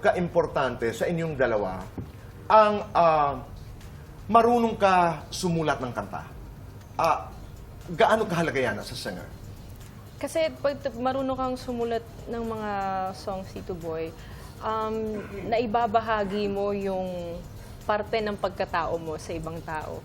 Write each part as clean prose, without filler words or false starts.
ka-importante sa inyong dalawa ang marunong ka sumulat ng kanta? Gaano kahalaga yan as a singer? Kasi pag marunong kang sumulat ng mga songs, Tito Boy, naibabahagi mo yung parte ng pagkatao mo sa ibang tao.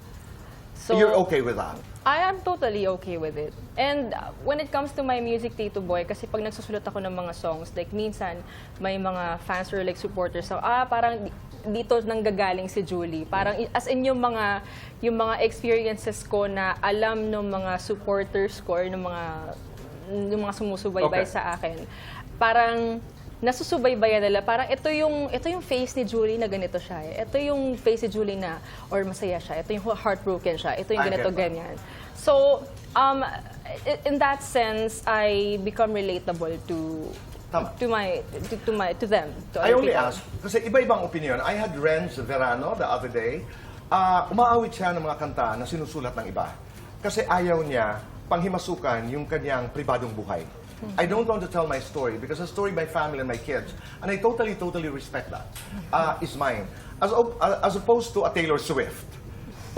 So, You're okay with that? I am totally okay with it. And when it comes to my music, Tito Boy, kasi pag nagsusulat ako ng mga songs, like minsan may mga fans or like supporters, so parang dito nanggagaling si Julie. Parang as in yung mga experiences ko na alam ng mga supporters ko or ng mga sumusubaybay sa akin. Parang nasusubaybayan nila, parang ito yung face ni Julie na ganito siya. Ito yung face ni Julie na, or masaya siya. Ito yung heartbroken siya. Ito yung ganito, ganyan. So, in that sense, I become relatable to them. I only ask, kasi iba-ibang opinion. I had Renz Verano the other day. Umaawit siya ng mga kanta na sinusulat ng iba. Kasi ayaw niya panghimasukan yung kanyang pribadong buhay. I don't want to tell my story because the story of my family and my kids, and I totally respect that, is mine. As opposed to a Taylor Swift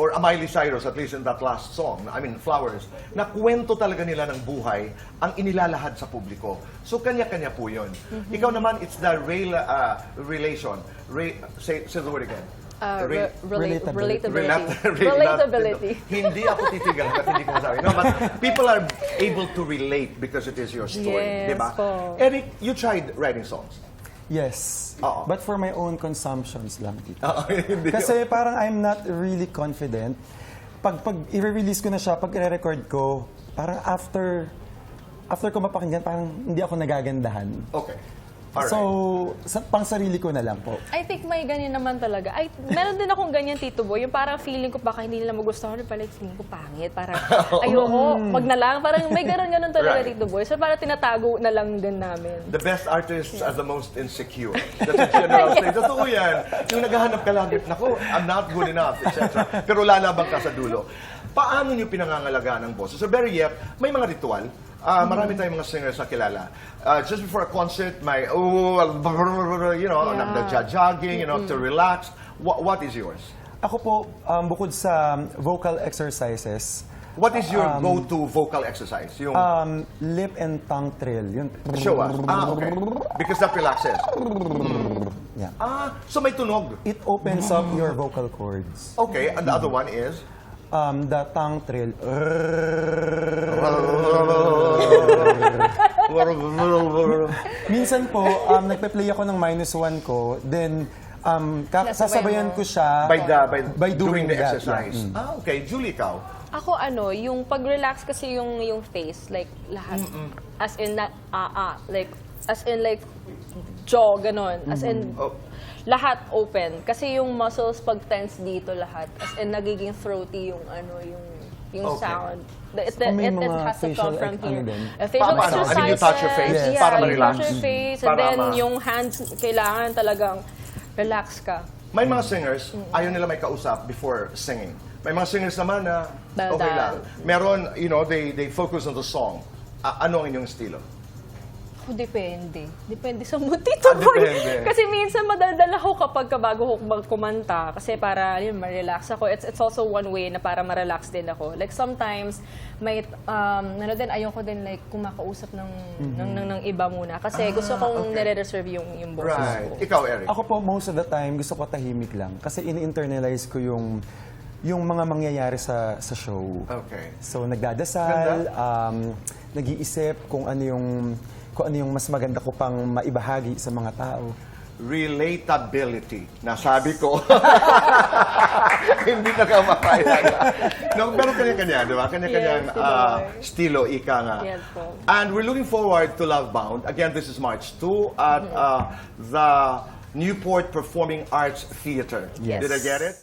or a Miley Cyrus, at least in that last song, I mean, Flowers, na kwento talaga nila ng buhay ang inilalahad sa publiko. So, kanya-kanya po yun. Ikaw naman, it's the relation. Say the word again. Relatability. Hindi ako titigil hanggat hindi ko masabi. No, but people are able to relate because it is your story, Yes, di ba? po. Eric, you tried writing songs. Yes. Oo. But for my own consumptions lang, Tito. Hindi. Kasi parang I'm not really confident. Pag i-release ko na siya, pag i-record ko, parang after ko mapakinggan, parang hindi ako nagagandahan. Okay. Alright. So, pang sarili ko na lang po. I think may ganyan naman talaga. Meron din akong ganyan, Tito Boy. Yung parang feeling ko baka hindi nila magustuhan. Pala feeling ko pangit. Parang ayoko, wag na lang. Parang may ganun talaga, Right. Tito Boy. So parang tinatago na lang din namin. The best artists are the most insecure. That's a general thing. Totoo yan. Yung naghahanap ka lagi, naku, I'm not good enough, etc. Pero lalabang ka sa dulo. Paano nyo pinangangalagaan ng boses? So very yet, may mga ritual. Marami tayong mga singers na kilala. Just before a concert, may, jogging, to relax. What is yours? Ako po, bukod sa vocal exercises, What is your go-to vocal exercise? Yung lip and tongue trill. Yun. show us. Okay. Because that relaxes. Yeah. So may tunog. It opens up your vocal cords. Okay, and the other one is? The tongue trill. Minsan po, nagpe-play ako ng -1 ko, then sasabayan ko siya by doing the that. exercise. Yeah. Okay. Julie, ikaw? Ako yung pag-relax kasi yung face, like lahat. As in like jaw, ganon. As in lahat open. Kasi yung muscles pag tense dito lahat. As in nagiging throaty yung yung Okay. sound. May It mga has to come facial from here. din. Facial Paano? exercises. I mean, you touch your face Yes. para you ma-relax. touch your face. And Para then yung hands, kailangan talagang relax ka. May mga singers, ayaw nila may kausap before singing. May mga singers naman na okay Daldal. lang. Meron, they focus on the song. Ano ang inyong estilo? Depende. Depende sa mood, Tito Boy. Depende. Kasi minsan madaldal ako kapag bago ako kumanta. Kasi para ma-relax ako. It's also one way na para ma-relax din ako. Like sometimes, may, ayoko din like kumakausap ng iba muna. Kasi gusto kong nire-reserve yung boses Right. ko. Ikaw, Eric? Ako po, most of the time, gusto ko tahimik lang. Kasi ini-internalize ko yung mga mangyayari sa show. Okay. So, nagdadasal, nag-iisip kung ano yung mas maganda ko pang maibahagi sa mga tao. Relatability. Nasabi ko. Hindi na kamakaya. No, pero kanya-kanya, di ba? Kanya-kanyang Yes, Tito. estilo, ika nga. Yes po. And we're looking forward to Lovebound. Again, this is March 2 at the Newport Performing Arts Theater. Yes. Did I get it?